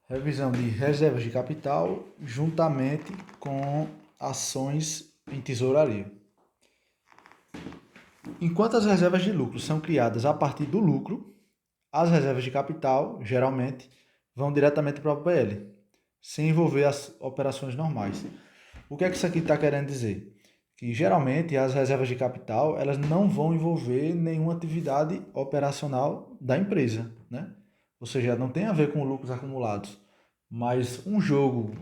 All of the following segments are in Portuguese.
Revisão de reservas de capital juntamente com ações em tesouraria. Enquanto as reservas de lucro são criadas a partir do lucro, as reservas de capital, geralmente, vão diretamente para o PL, sem envolver as operações normais. O que é que isso aqui está querendo dizer? Que geralmente as reservas de capital elas não vão envolver nenhuma atividade operacional da empresa, né? Ou seja, não tem a ver com lucros acumulados, mas um jogo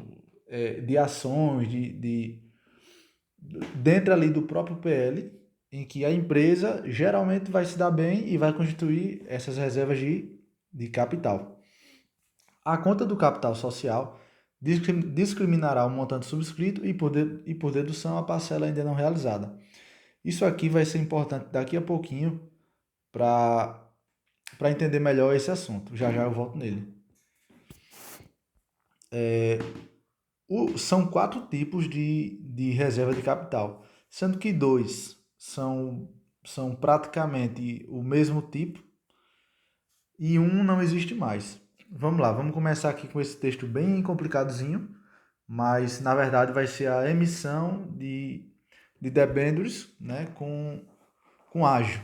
de ações, dentro ali do próprio PL, em que a empresa geralmente vai se dar bem e vai constituir essas reservas de capital. A conta do capital social discriminará o montante subscrito e por dedução a parcela ainda não realizada. Isso aqui vai ser importante daqui a pouquinho para entender melhor esse assunto. Já já eu volto nele. São 4 tipos de reserva de capital, sendo que 2 são praticamente o mesmo tipo e um não existe mais. Vamos lá, vamos começar aqui com esse texto bem complicadozinho, mas na verdade vai ser a emissão de debêntures, né, com ágio.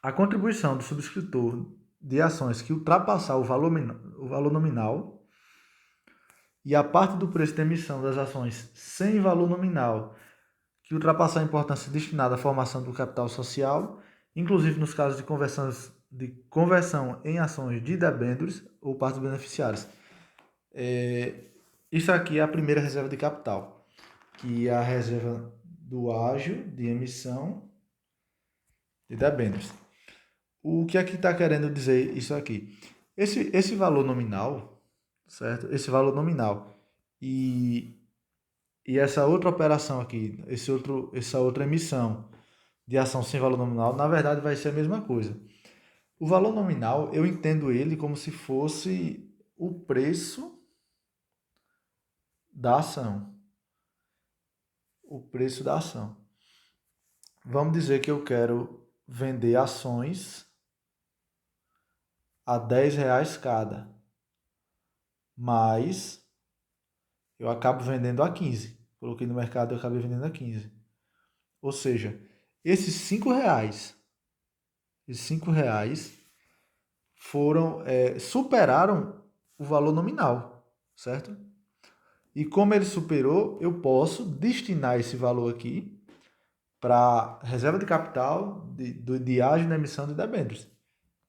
A contribuição do subscritor de ações que ultrapassar o valor nominal e a parte do preço de emissão das ações sem valor nominal que ultrapassar a importância destinada à formação do capital social, inclusive nos casos de conversão em ações de debêntures ou partes beneficiárias. Isso aqui é a primeira reserva de capital, que é a reserva do ágio de emissão de debêntures. O que é que está querendo dizer isso aqui? Esse valor nominal, certo? Esse valor nominal e essa outra operação aqui, essa outra emissão de ação sem valor nominal, na verdade vai ser a mesma coisa. O valor nominal, eu entendo ele como se fosse o preço da ação. O preço da ação. Vamos dizer que eu quero vender ações a R$ 10 cada, mas eu acabo vendendo a 15. Coloquei no mercado e acabei vendendo a 15. Ou seja, esses 5 reais, superaram o valor nominal, certo? E como ele superou, eu posso destinar esse valor aqui para reserva de capital de ágio na emissão de debêntures,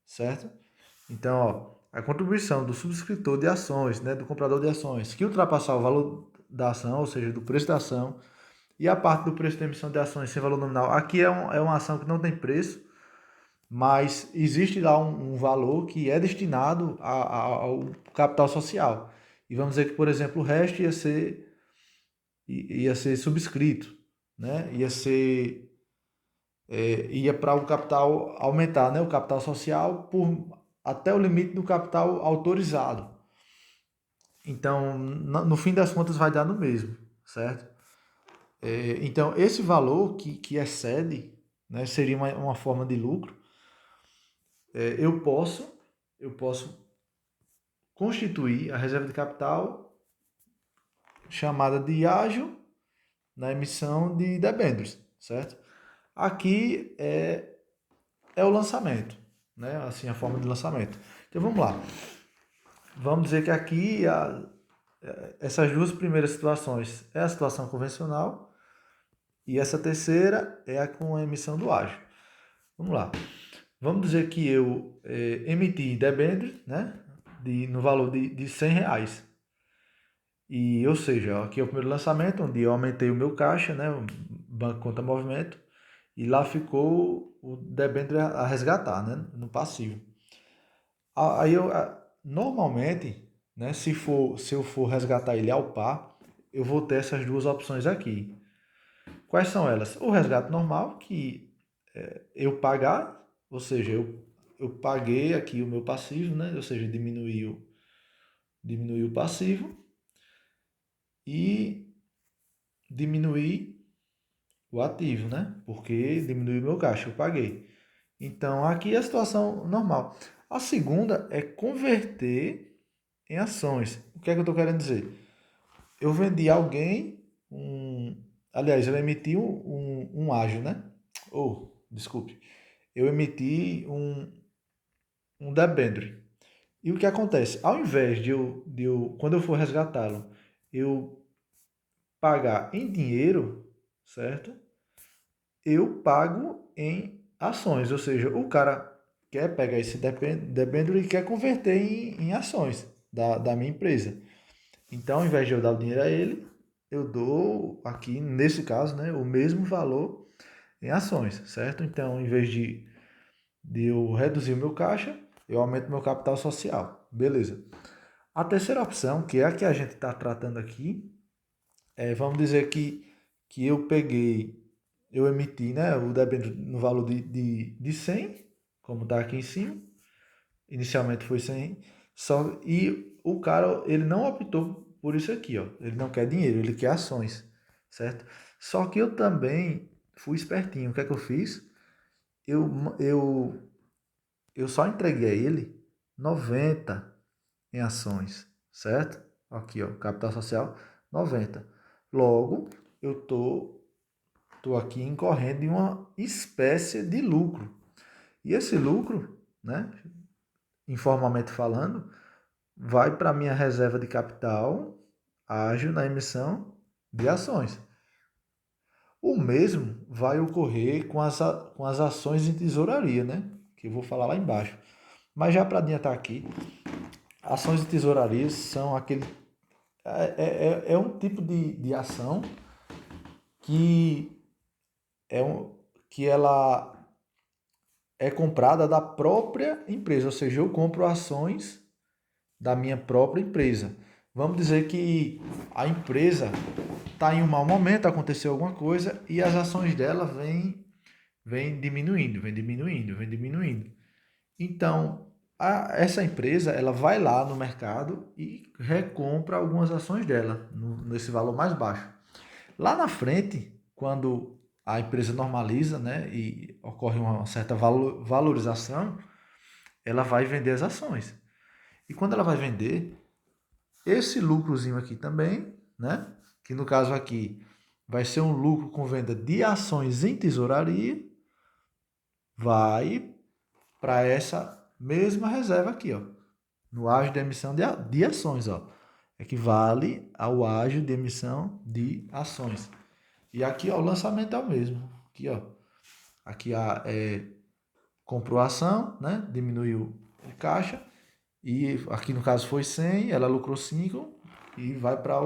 certo? Então, ó, a contribuição do subscritor de ações, né, do comprador de ações, que ultrapassar o valor da ação, ou seja, do preço da ação, e a parte do preço de emissão de ações sem valor nominal, aqui é uma ação que não tem preço, mas existe lá um valor que é destinado ao capital social. E vamos dizer que, por exemplo, o resto ia ser subscrito, né? Ia para o capital aumentar, né? O capital social até o limite do capital autorizado. Então, no fim das contas, vai dar no mesmo, certo? Então, esse valor que excede, né, seria uma forma de lucro. Eu posso constituir a reserva de capital chamada de ágio na emissão de debêntures, certo? Aqui é o lançamento, né? Assim, a forma de lançamento. Então vamos lá. Vamos dizer que aqui essas duas primeiras situações é a situação convencional e essa terceira é a com a emissão do ágio. Vamos lá. Vamos dizer que eu emiti debêntures, né? No valor de R$ 100. E, ou seja, aqui é o primeiro lançamento, onde eu aumentei o meu caixa, né, o banco conta movimento, e lá ficou o debênture a resgatar, né, no passivo. Aí normalmente, né, se eu for resgatar ele ao par, eu vou ter essas duas opções aqui. Quais são elas? O resgate normal, que eu pagar, ou seja, eu paguei aqui o meu passivo, né, ou seja, diminuí o passivo e diminuir o ativo, né? Porque diminuiu o meu gasto, eu paguei. Então, aqui é a situação normal. A segunda é converter em ações. O que é que eu estou querendo dizer? Eu vendi a alguém aliás, eu emiti um ágio, né? Desculpe. Eu emiti um debênture. E o que acontece? Ao invés quando eu for resgatá-lo, eu pagar em dinheiro, certo? Eu pago em ações. Ou seja, o cara quer pegar esse debênture e quer converter em ações da minha empresa. Então, ao invés de eu dar o dinheiro a ele, eu dou aqui, nesse caso, né, o mesmo valor em ações, certo? Então, em vez de eu reduzir o meu caixa, eu aumento meu capital social. Beleza. A terceira opção, que é a que a gente está tratando aqui, vamos dizer que eu emiti, né, o debênture no valor de 100, como está aqui em cima. Inicialmente foi 100, e o cara, ele não optou por isso aqui, ó. Ele não quer dinheiro, ele quer ações, certo? Só que eu também fui espertinho. O que é que eu fiz? Eu, eu, eu só entreguei a ele 90 em ações, certo? Aqui, ó, capital social, 90. Logo, eu tô aqui incorrendo em uma espécie de lucro. E esse lucro, né, informalmente falando, vai para a minha reserva de capital ágil na emissão de ações. O mesmo vai ocorrer com as ações em tesouraria, né? Que eu vou falar lá embaixo. Mas já para adiantar aqui, ações de tesouraria são aquele. É um tipo de ação que, que ela é comprada da própria empresa, ou seja, eu compro ações da minha própria empresa. Vamos dizer que a empresa está em um mau momento, aconteceu alguma coisa e as ações dela vêm diminuindo, vem diminuindo, vem diminuindo. Então, essa empresa ela vai lá no mercado e recompra algumas ações dela nesse valor mais baixo. Lá na frente, quando a empresa normaliza, né, e ocorre uma certa valorização, ela vai vender as ações. E quando ela vai vender, esse lucrozinho aqui também, né? Que no caso aqui vai ser um lucro com venda de ações em tesouraria, vai para essa mesma reserva aqui, ó, no ágio de emissão de ações, ó. Equivale ao ágio de emissão de ações. E aqui, ó, o lançamento é o mesmo. Aqui, ó. Aqui comprou a ação, né? Diminuiu o caixa. E aqui no caso foi 100, ela lucrou 5 e vai para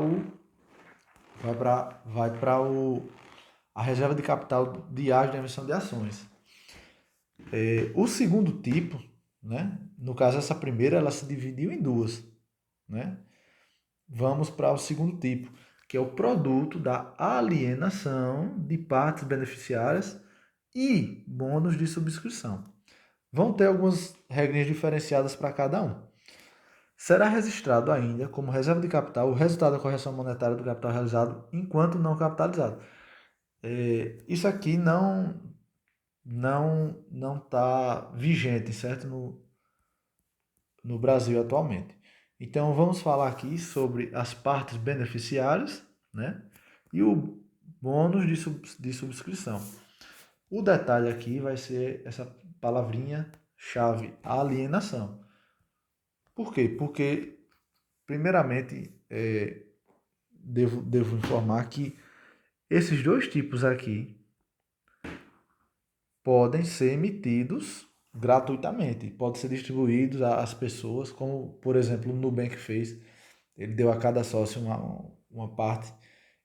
a reserva de capital diário de emissão de ações. O segundo tipo, né? No caso essa primeira, ela se dividiu em duas, né? Vamos para o segundo tipo, que é o produto da alienação de partes beneficiárias e bônus de subscrição. Vão ter algumas regras diferenciadas para cada um. Será registrado ainda como reserva de capital o resultado da correção monetária do capital realizado enquanto não capitalizado. Isso aqui não está vigente, certo? No Brasil atualmente. Então vamos falar aqui sobre as partes beneficiárias, né? E o bônus de subscrição. O detalhe aqui vai ser essa palavrinha chave, alienação. Por quê? Porque, primeiramente, devo informar que esses dois tipos aqui podem ser emitidos gratuitamente, podem ser distribuídos às pessoas, como, por exemplo, o Nubank fez. Ele deu a cada sócio uma parte.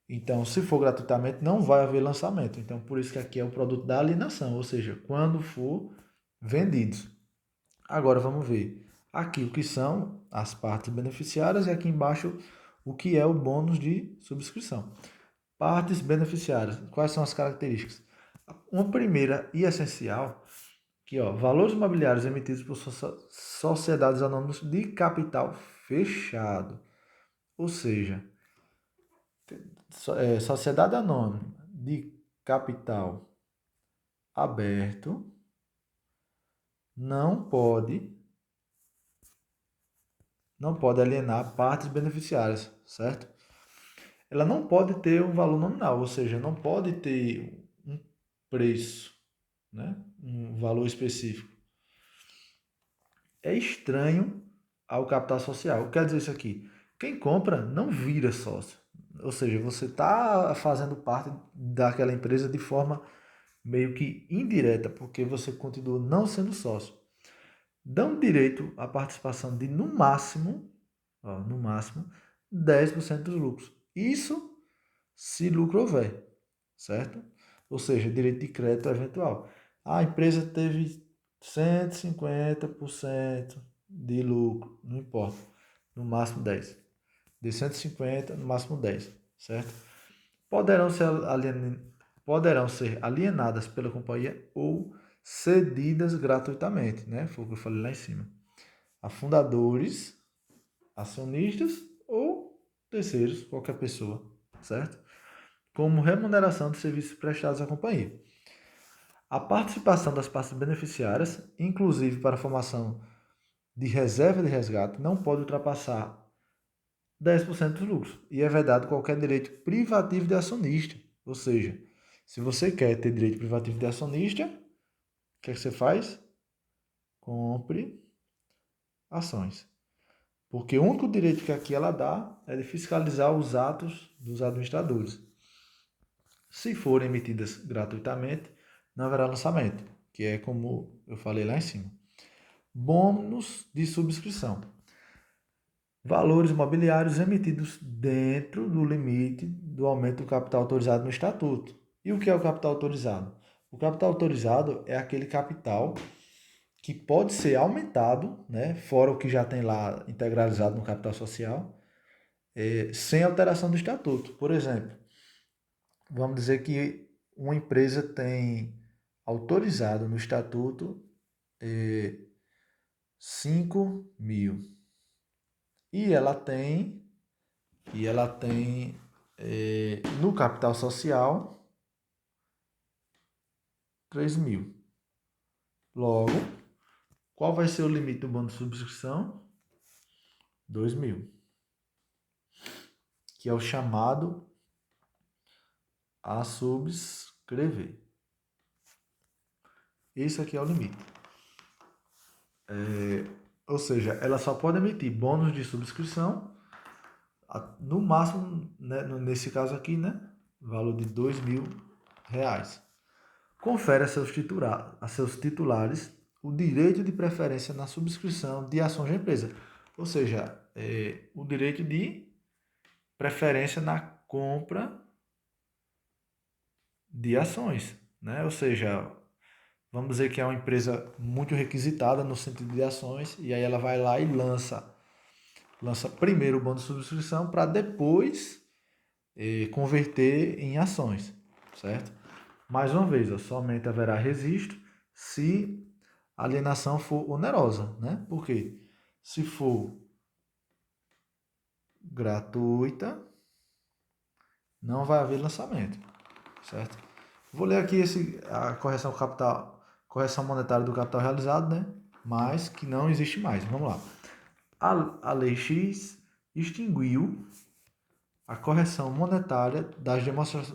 Então, se for gratuitamente, não vai haver lançamento. Então, por isso que aqui é o produto da alienação, ou seja, quando for vendidos. Agora, vamos ver aqui o que são as partes beneficiárias e aqui embaixo o que é o bônus de subscrição. Partes beneficiárias. Quais são as características? Uma primeira e essencial, que ó, valores imobiliários emitidos por sociedades anônimas de capital fechado. Ou seja, sociedade anônima de capital aberto não pode não pode alienar partes beneficiárias, certo? Ela não pode ter um valor nominal, ou seja, não pode ter um preço, né? Um valor específico. É estranho ao capital social. O que quer dizer isso aqui? Quem compra não vira sócio. Ou seja, você está fazendo parte daquela empresa de forma meio que indireta, porque você continua não sendo sócio. Dão direito à participação de, no máximo, 10% dos lucros. Isso se lucro houver, certo? Ou seja, direito de crédito eventual. A empresa teve 150% de lucro, não importa, no máximo 10. De 150, no máximo 10, certo? Poderão ser, poderão ser alienadas pela companhia ou cedidas gratuitamente, né? Foi o que eu falei lá em cima. A fundadores, acionistas ou terceiros, qualquer pessoa, certo? Como remuneração de serviços prestados à companhia. A participação das partes beneficiárias, inclusive para a formação de reserva de resgate, não pode ultrapassar 10% dos lucros e é vedado qualquer direito privativo de acionista. Ou seja, se você quer ter direito privativo de acionista, o que é que você faz? Compre ações. Porque o único direito que aqui ela dá é de fiscalizar os atos dos administradores. Se forem emitidas gratuitamente, não haverá lançamento, que é como eu falei lá em cima. Bônus de subscrição. Valores imobiliários emitidos dentro do limite do aumento do capital autorizado no estatuto. E o que é o capital autorizado? O capital autorizado é aquele capital que pode ser aumentado, né, fora o que já tem lá integralizado no capital social, sem alteração do estatuto. Por exemplo, vamos dizer que uma empresa tem autorizado no estatuto 5.000 e ela tem no capital social 3.000. Logo, qual vai ser o limite do bônus de subscrição? 2.000, que é o chamado a subscrever. Esse aqui é o limite. Ou seja, ela só pode emitir bônus de subscrição, no máximo, né, nesse caso aqui, né, valor de R$ 2.000. Confere a seus titulares o direito de preferência na subscrição de ações da empresa. Ou seja, o direito de preferência na compra de ações, né? Ou seja, vamos dizer que é uma empresa muito requisitada no sentido de ações e aí ela vai lá e lança primeiro o bônus de subscrição para depois converter em ações, certo? Mais uma vez, somente haverá registro se a alienação for onerosa, né? Por quê? Se for gratuita, não vai haver lançamento, certo? Vou ler aqui a correção monetária do capital realizado, né? Mas que não existe mais. Vamos lá. A Lei X extinguiu a correção monetária das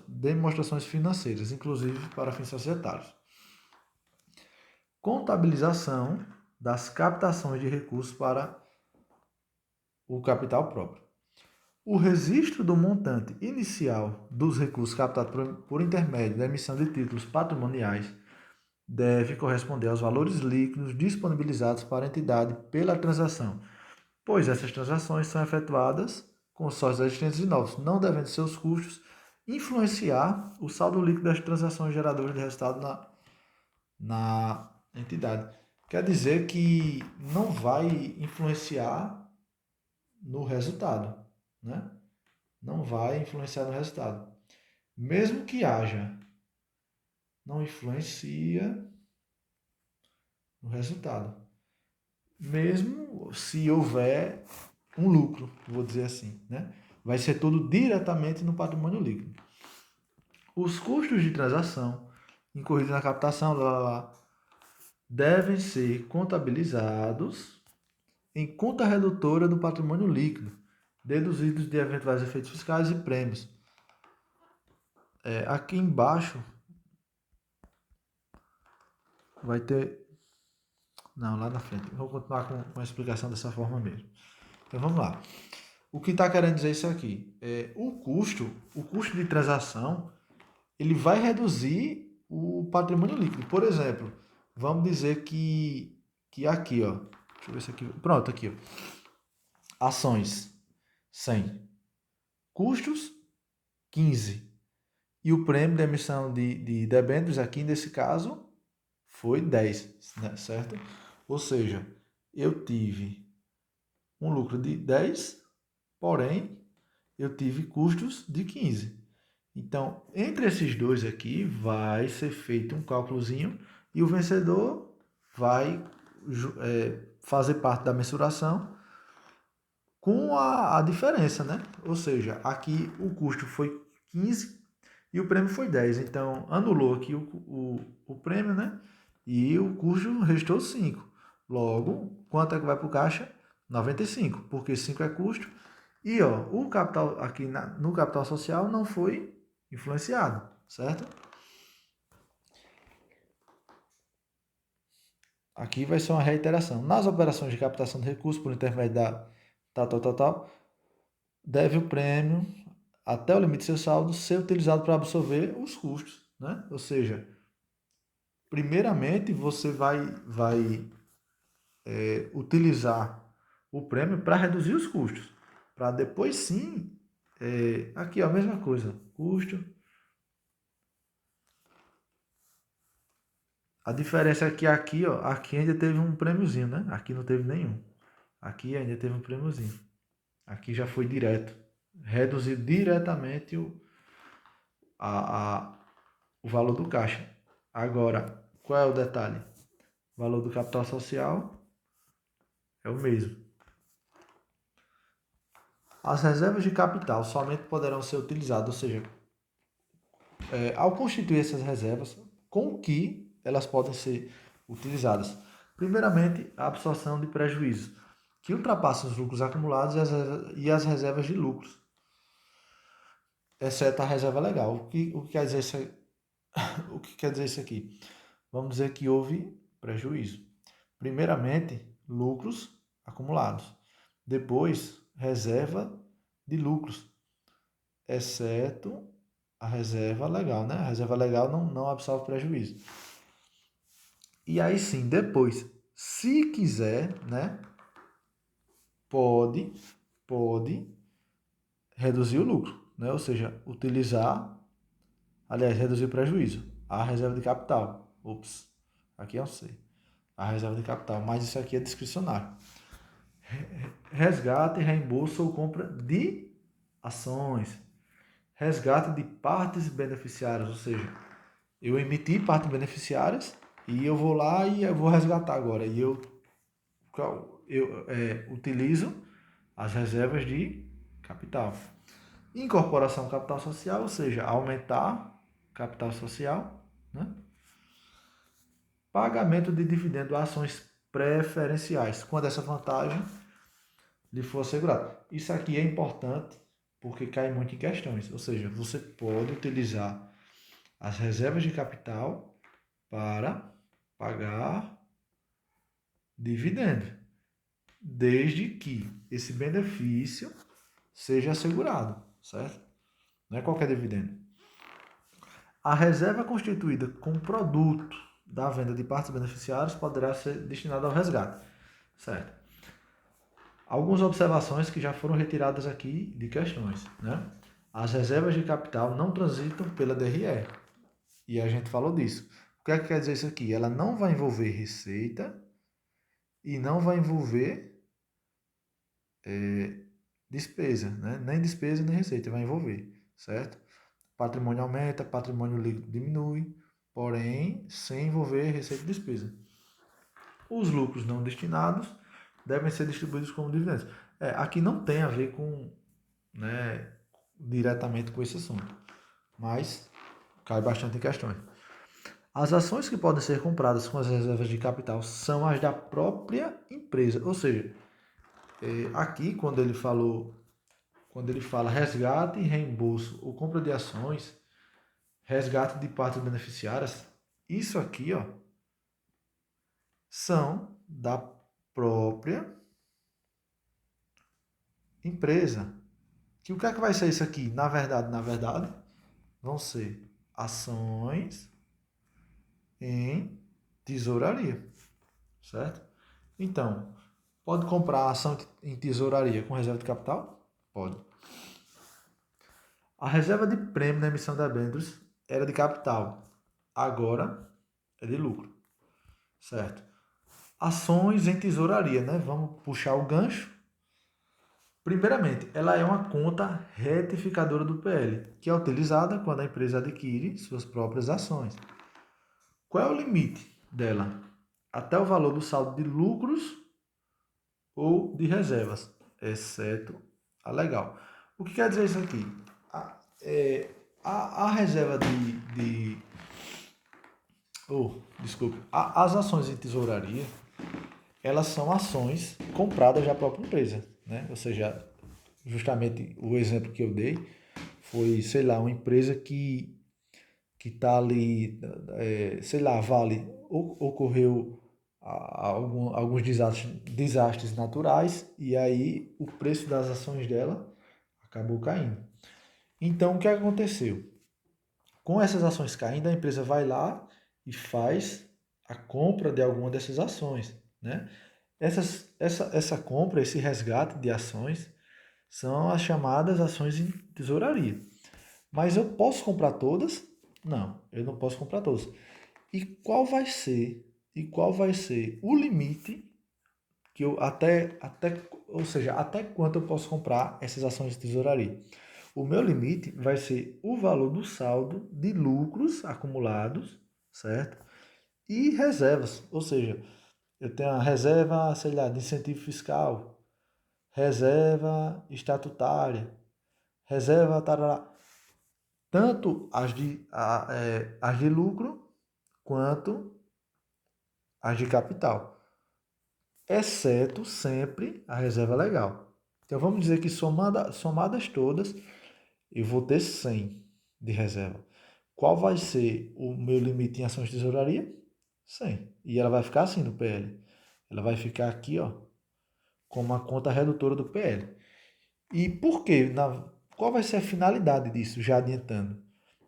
demonstrações financeiras, inclusive para fins societários. Contabilização das captações de recursos para o capital próprio. O registro do montante inicial dos recursos captados por intermédio da emissão de títulos patrimoniais deve corresponder aos valores líquidos disponibilizados para a entidade pela transação, pois essas transações são efetuadas com sócios existentes e novos, não devendo seus custos influenciar o saldo líquido das transações geradoras de resultado na entidade. Quer dizer que não vai influenciar no resultado, né? Não vai influenciar no resultado. Mesmo que haja, não influencia no resultado. Mesmo se houver um lucro, vou dizer assim, né? Vai ser tudo diretamente no patrimônio líquido. Os custos de transação incorridos na captação devem ser contabilizados em conta redutora do patrimônio líquido, deduzidos de eventuais efeitos fiscais e prêmios. Aqui embaixo vai ter... Não, lá na frente. Vou continuar com a explicação dessa forma mesmo. Então vamos lá. O que está querendo dizer isso aqui? O custo de transação, ele vai reduzir o patrimônio líquido. Por exemplo, vamos dizer que aqui, ó, deixa eu ver se aqui, pronto, aqui, ó, ações 100, custos 15 e o prêmio de emissão de debêntures aqui nesse caso foi 10, né, certo? Ou seja, eu tive um lucro de 10, porém eu tive custos de 15. Então, entre esses dois aqui, vai ser feito um cálculozinho e o vencedor vai fazer parte da mensuração com a diferença, né? Ou seja, aqui o custo foi 15 e o prêmio foi 10. Então, anulou aqui o prêmio, né? E o custo restou 5. Logo, quanto é que vai para o caixa? 95, porque 5 é custo. E ó, o capital aqui no capital social não foi influenciado, certo? Aqui vai ser uma reiteração. Nas operações de captação de recursos por intermédio da tal, deve o prêmio até o limite do seu saldo ser utilizado para absorver os custos, né? Ou seja, primeiramente você vai utilizar o prêmio para reduzir os custos, para depois sim, aqui ó, a mesma coisa, custo. A diferença é que aqui, ó, aqui ainda teve um prêmiozinho, né? Aqui não teve nenhum. Aqui ainda teve um prêmiozinho. Aqui já foi direto. Reduzir diretamente a, o valor do caixa. Agora, qual é o detalhe? O valor do capital social é o mesmo. As reservas de capital somente poderão ser utilizadas, ou seja, ao constituir essas reservas, com que elas podem ser utilizadas? Primeiramente, a absorção de prejuízos, que ultrapassam os lucros acumulados e as reservas de lucros, exceto a reserva legal. O que quer dizer isso, o que quer dizer isso aqui? Vamos dizer que houve prejuízo. Primeiramente, lucros acumulados. Depois, reserva de lucros, exceto a reserva legal, né? A reserva legal não absorve prejuízo. E aí sim, depois, se quiser, né, pode reduzir o lucro, né? Ou seja, reduzir o prejuízo. A reserva de capital. Ops, aqui é um C. A reserva de capital, mas isso aqui é discricionário. Resgate, reembolso ou compra de ações. Resgate de partes beneficiárias, ou seja, eu emiti partes beneficiárias e eu vou lá e eu vou resgatar agora. E eu utilizo as reservas de capital. Incorporação capital social, ou seja, aumentar capital social, né? Pagamento de dividendo a ações preferenciais, quando essa vantagem lhe for assegurada. Isso aqui é importante porque cai muito em questões, ou seja, você pode utilizar as reservas de capital para pagar dividendo, desde que esse benefício seja assegurado, certo? Não é qualquer dividendo. A reserva constituída com produto da venda de partes beneficiárias poderá ser destinada ao resgate, certo? Algumas observações que já foram retiradas aqui de questões, né? As reservas de capital não transitam pela DRE, e a gente falou disso. O que é que quer dizer isso aqui? Ela não vai envolver receita e não vai envolver despesa, né? Nem despesa nem receita vai envolver, certo? Patrimônio aumenta, patrimônio líquido diminui, porém sem envolver receita e despesa. Os lucros não destinados devem ser distribuídos como dividendos. Aqui não tem a ver com, né, diretamente com esse assunto, mas cai bastante em questões. As ações que podem ser compradas com as reservas de capital são as da própria empresa, ou seja, Aqui, quando ele fala resgate, reembolso ou compra de ações, resgate de partes beneficiárias, isso aqui, ó, são da própria empresa. Que o que é que vai ser isso aqui? Na verdade, vão ser ações em tesouraria, certo? Então, pode comprar ação em tesouraria com reserva de capital? Pode. A reserva de prêmio na emissão da debêntures era de capital, agora é de lucro, certo? Ações em tesouraria, né? Vamos puxar o gancho. Primeiramente, ela é uma conta retificadora do PL, que é utilizada quando a empresa adquire suas próprias ações. Qual é o limite dela? Até o valor do saldo de lucros ou de reservas, exceto a legal. O que quer dizer isso aqui? A reserva desculpe, as ações em tesouraria, elas são ações compradas da própria empresa, né? Ou seja, justamente o exemplo que eu dei foi, sei lá, uma empresa que está ali, sei lá, Vale, ocorreu alguns desastres naturais e aí o preço das ações dela acabou caindo. Então, o que aconteceu? Com essas ações caindo, a empresa vai lá e faz a compra de alguma dessas ações, né? Essa compra, esse resgate de ações, são as chamadas ações em tesouraria. Mas eu posso comprar todas? Não, eu não posso comprar todas. E qual vai ser o limite que eu ou seja, até quanto eu posso comprar essas ações de tesouraria? O meu limite vai ser o valor do saldo de lucros acumulados, certo? E reservas, ou seja, eu tenho a reserva, sei lá, de incentivo fiscal, reserva estatutária, reserva tarará, tanto as de lucro quanto as de capital, exceto sempre a reserva legal. Então vamos dizer que somadas todas, eu vou ter 100 de reserva. Qual vai ser o meu limite em ações de tesouraria? 100. E ela vai ficar assim no PL. Ela vai ficar aqui, ó, como a conta redutora do PL. E por quê? Qual vai ser a finalidade disso, já adiantando?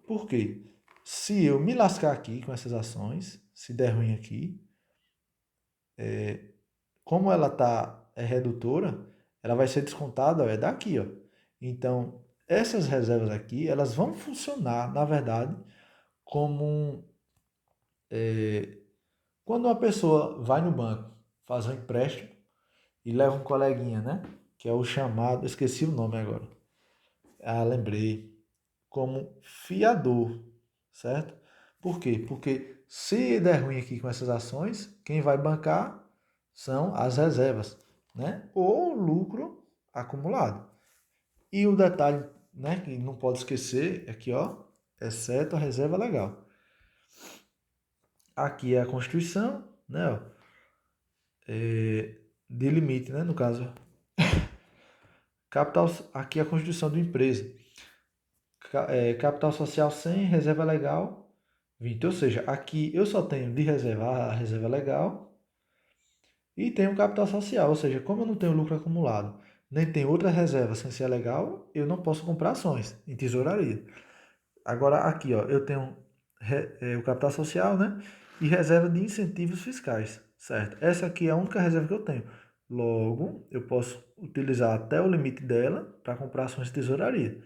Por quê? Se eu me lascar aqui com essas ações, se der ruim aqui, como ela é redutora, ela vai ser descontada, ó, é daqui, ó. Então, essas reservas aqui, elas vão funcionar, na verdade, como quando uma pessoa vai no banco, faz um empréstimo e leva um coleguinha, né? Que é o chamado, esqueci o nome agora. Ah, lembrei. Como fiador, certo? Por quê? Porque se der ruim aqui com essas ações, quem vai bancar são as reservas, né? Ou lucro acumulado. E o detalhe, né, que não pode esquecer é que, ó, exceto a reserva legal. Aqui é a Constituição, né, ó, de limite, né, no caso. Capital, aqui é a Constituição de empresa. Capital social 100, reserva legal 20. Ou seja, aqui eu só tenho de reserva a reserva legal e tenho capital social. Ou seja, como eu não tenho lucro acumulado, nem tenho outra reserva sem ser legal, eu não posso comprar ações em tesouraria. Agora aqui, ó, eu tenho o capital social, né? E reserva de incentivos fiscais, certo? Essa aqui é a única reserva que eu tenho. Logo, eu posso utilizar até o limite dela para comprar ações de tesouraria.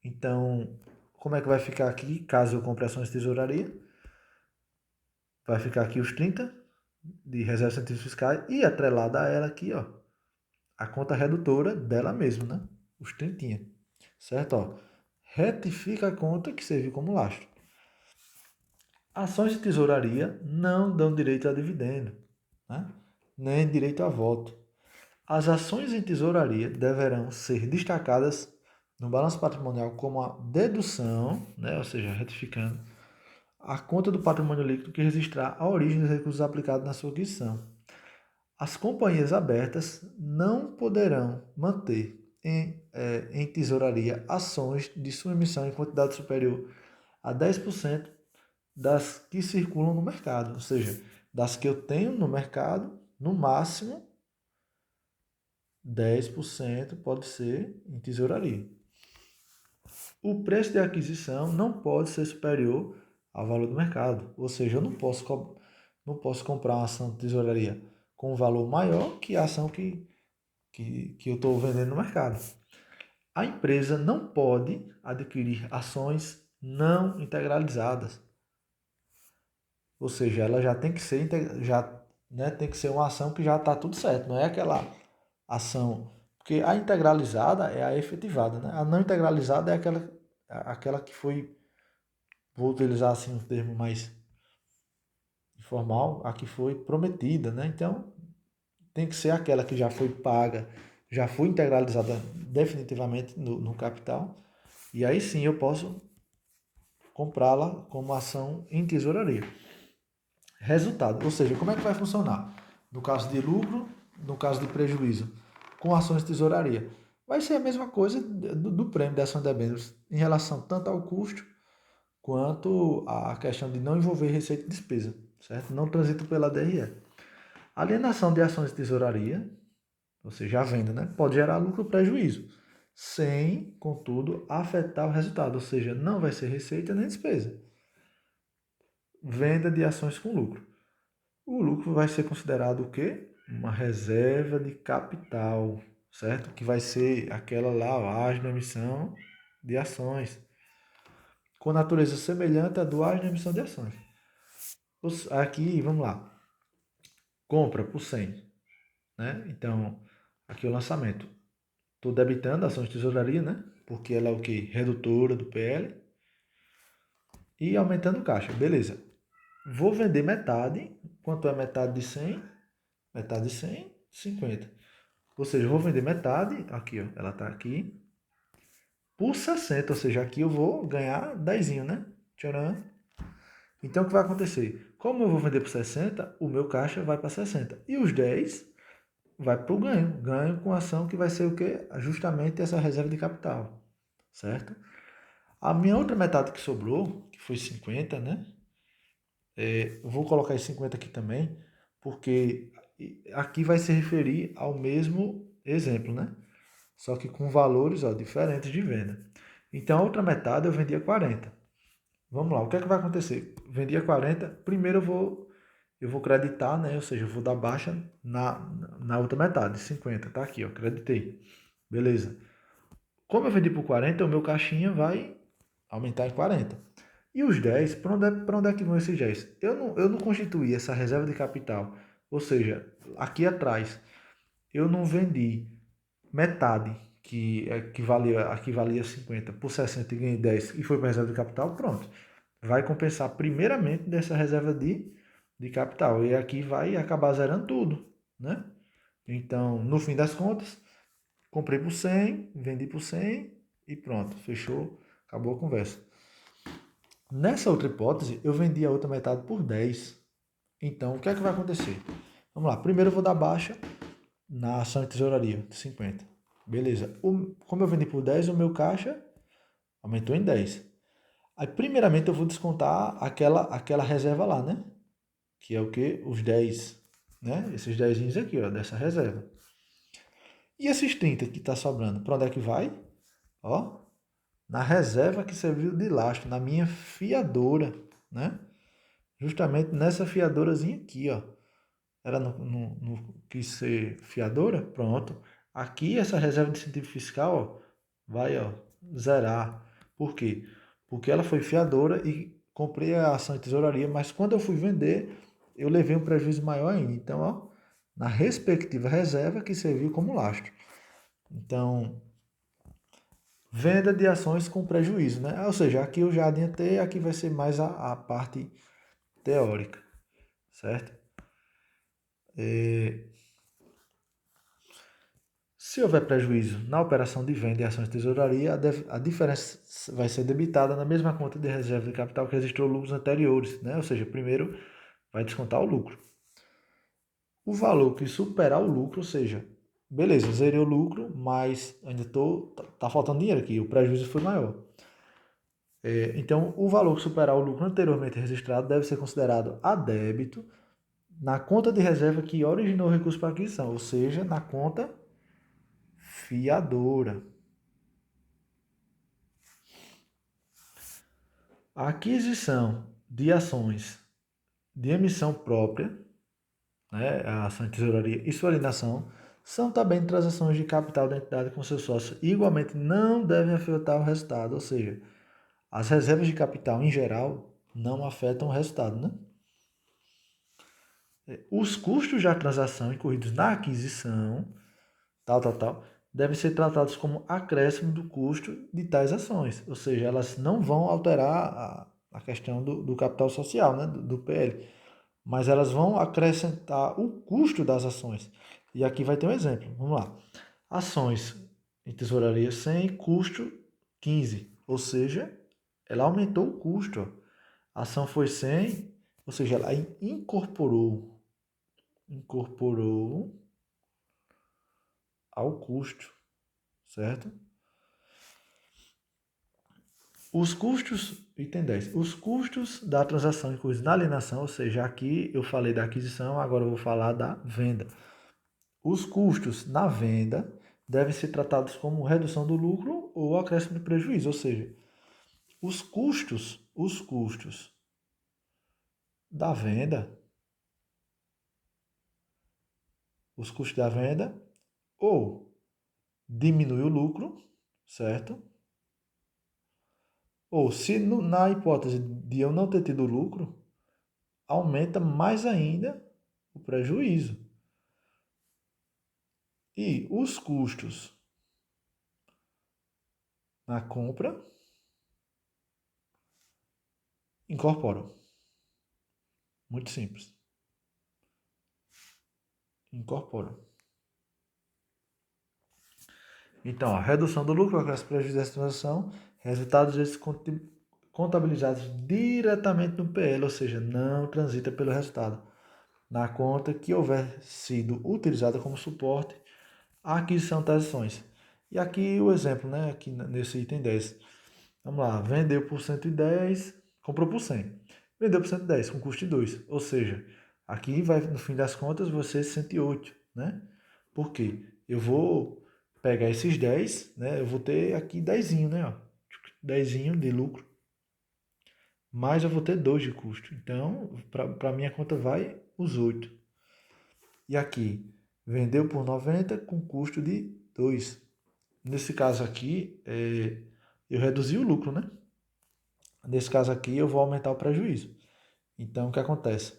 Então, como é que vai ficar aqui, caso eu compre ações de tesouraria? Vai ficar aqui os 30 de reserva de incentivos fiscais e atrelada a ela aqui, ó, a conta redutora dela mesma, né? Os 30, certo? Ó, retifica a conta que serviu como lastro. Ações de tesouraria não dão direito a dividendo, né? Nem direito a voto. As ações em tesouraria deverão ser destacadas no balanço patrimonial como a dedução, né? Ou seja, retificando, a conta do patrimônio líquido que registrar a origem dos recursos aplicados na sua aquisição. as companhias abertas não poderão manter em tesouraria ações de sua emissão em quantidade superior a 10% das que circulam no mercado, ou seja, das que eu tenho no mercado, no máximo 10% pode ser em tesouraria. O preço de aquisição não pode ser superior ao valor do mercado, ou seja, eu não posso comprar uma ação de tesouraria com um valor maior que a ação que eu estou vendendo no mercado. A empresa não pode adquirir ações não integralizadas, ou seja, ela já tem que ser tem que ser uma ação que já está tudo certo, não é aquela ação, porque a integralizada é a efetivada, né? A não integralizada é aquela que foi, vou utilizar assim um termo mais informal, a que foi prometida, né? Então tem que ser aquela que já foi paga, já foi integralizada definitivamente no capital, e aí sim eu posso comprá-la como ação em tesouraria. Resultado, ou seja, como é que vai funcionar? No caso de lucro, no caso de prejuízo, com ações de tesouraria. Vai ser a mesma coisa do prêmio da ação de debêntures em relação tanto ao custo quanto à questão de não envolver receita e despesa, certo? Não transita pela DRE. A alienação de ações de tesouraria, ou seja, a venda, né, pode gerar lucro ou prejuízo, sem, contudo, afetar o resultado, ou seja, não vai ser receita nem despesa. Venda de ações com lucro. O lucro vai ser considerado o quê? Uma reserva de capital, certo? Que vai ser aquela lavagem na emissão de ações, com natureza semelhante à doagem na emissão de ações. Aqui, vamos lá, compra por 100, né? Então, aqui o lançamento. Estou debitando ações de tesouraria, né? Porque ela é o quê? Redutora do PL. E aumentando o caixa, beleza. Vou vender metade. Quanto é metade de 100? Metade de 100, 50. Ou seja, eu vou vender metade, aqui ó, ela está aqui, por 60, ou seja, aqui eu vou ganhar 10, né? Tcharam. Então o que vai acontecer? Como eu vou vender por 60, o meu caixa vai para 60. E os 10 vai para o ganho. Ganho com ação que vai ser o quê? Justamente essa reserva de capital, certo? A minha outra metade que sobrou, que foi 50, né? Vou colocar esse 50 aqui também, porque aqui vai se referir ao mesmo exemplo, né? Só que com valores diferentes de venda. Então a outra metade eu vendia 40. Vamos lá, o que é que vai acontecer? Vendia 40, primeiro eu vou creditar, né? Ou seja, eu vou dar baixa na outra metade, 50, tá aqui, ó, creditei. Beleza. Como eu vendi por 40, o meu caixinha vai aumentar em 40. E os 10, para onde é que vão esses 10? Eu não constituí essa reserva de capital. Ou seja, aqui atrás, eu não vendi metade, que equivalia a 50 por 60 e ganhei 10 e foi para a reserva de capital, pronto. Vai compensar primeiramente dessa reserva de capital. E aqui vai acabar zerando tudo, né? Então, no fim das contas, comprei por 100, vendi por 100 e pronto, fechou, acabou a conversa. Nessa outra hipótese, eu vendi a outra metade por 10. Então, o que é que vai acontecer? Vamos lá, primeiro eu vou dar baixa na ação de tesouraria de 50. Beleza. Como eu vendi por 10, o meu caixa aumentou em 10. Aí, primeiramente, eu vou descontar aquela reserva lá, né? Que é o quê? Os 10, né? Esses 10 aqui, ó, dessa reserva. E esses 30 que está sobrando, para onde é que vai? Ó, na reserva que serviu de lastro, na minha fiadora, né? Justamente nessa fiadorazinha aqui, ó. Ela não quis ser fiadora? Pronto. Aqui, essa reserva de incentivo fiscal, ó, vai, ó, zerar. Por quê? Porque ela foi fiadora e comprei a ação de tesouraria, mas quando eu fui vender, eu levei um prejuízo maior ainda. Então, ó, na respectiva reserva que serviu como lastro. Então, venda de ações com prejuízo, né? Ou seja, aqui eu já adiantei, aqui vai ser mais a parte teórica, certo? Se houver prejuízo na operação de venda e ações de tesouraria, a diferença vai ser debitada na mesma conta de reserva de capital que registrou lucros anteriores, né? Ou seja, primeiro vai descontar o lucro. O valor que superar o lucro, ou seja, beleza, zerei o lucro, mas ainda tá faltando dinheiro aqui, o prejuízo foi maior. Então, o valor que superar o lucro anteriormente registrado deve ser considerado a débito na conta de reserva que originou o recurso para aquisição, ou seja, na conta fiadora. A aquisição de ações de emissão própria, né, a ação de tesouraria e sua alienação, são também transações de capital da entidade com seu sócio. Igualmente, não devem afetar o resultado, ou seja, as reservas de capital em geral não afetam o resultado, né? Os custos da transação incorridos na aquisição, devem ser tratados como acréscimo do custo de tais ações, ou seja, elas não vão alterar a questão do capital social, né, do PL, mas elas vão acrescentar o custo das ações. E aqui vai ter um exemplo, vamos lá. Ações em tesouraria 100, custo 15, ou seja, ela aumentou o custo. A ação foi 100, ou seja, ela incorporou ao custo, certo? Os custos, item 10, os custos da transação incluídos na alienação, ou seja, aqui eu falei da aquisição, agora eu vou falar da venda. Os custos na venda devem ser tratados como redução do lucro ou acréscimo de prejuízo, ou seja, os custos da venda, os custos da venda ou diminui o lucro, certo? Ou se na hipótese de eu não ter tido lucro, aumenta mais ainda o prejuízo. E os custos na compra incorporam. Muito simples. Incorporam. Então, a redução do lucro, acréscimo prejuízo dessa transação, resultados desses contabilizados diretamente no PL, ou seja, não transita pelo resultado, na conta que houver sido utilizada como suporte à aquisição das ações. E aqui o exemplo, né, aqui nesse item 10. Vamos lá, vendeu por 110, comprou por 100. Vendeu por 110 com custo de 2. Ou seja, aqui vai, no fim das contas, você 108, né? Por quê? Eu vou pegar esses 10, né? Eu vou ter aqui 10, né? Ó, 10 de lucro. Mas eu vou ter 2 de custo. Então, para minha conta vai os 8. E aqui, vendeu por 90 com custo de 2. Nesse caso aqui, eu reduzi o lucro, né? Nesse caso aqui, eu vou aumentar o prejuízo. Então, o que acontece?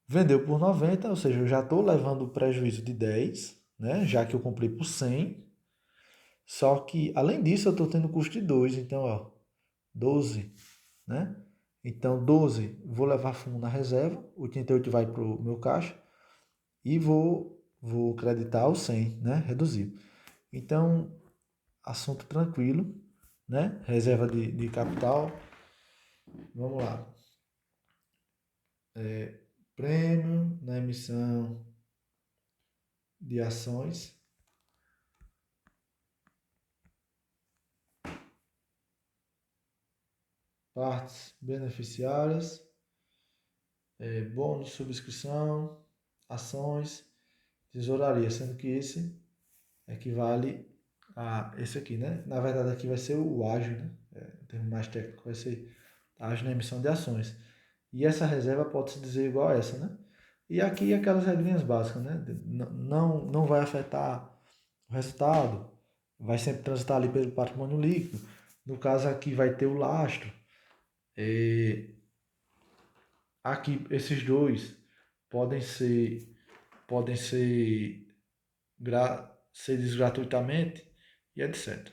Vendeu por 90, ou seja, eu já estou levando o prejuízo de 10, né? Já que eu comprei por 100. Só que, além disso, eu estou tendo custo de 2. Então, ó, 12, né? Então, 12, vou levar fundo na reserva, 88 vai para o meu caixa e vou creditar o 100, né? Reduzir. Então, assunto tranquilo, né? Reserva de capital. Vamos lá. Prêmio na emissão de ações. Partes beneficiárias. Bônus de subscrição. Ações. Tesouraria, sendo que esse equivale a esse aqui, né? Na verdade, aqui vai ser o ágio, né? O termo mais técnico vai ser ágio na emissão de ações. E essa reserva pode se dizer igual a essa, né? E aqui aquelas regrinhas básicas, né? Não vai afetar o resultado, vai sempre transitar ali pelo patrimônio líquido. No caso aqui vai ter o lastro. Aqui esses dois podem ser podem ser cedidos gratuitamente e etc.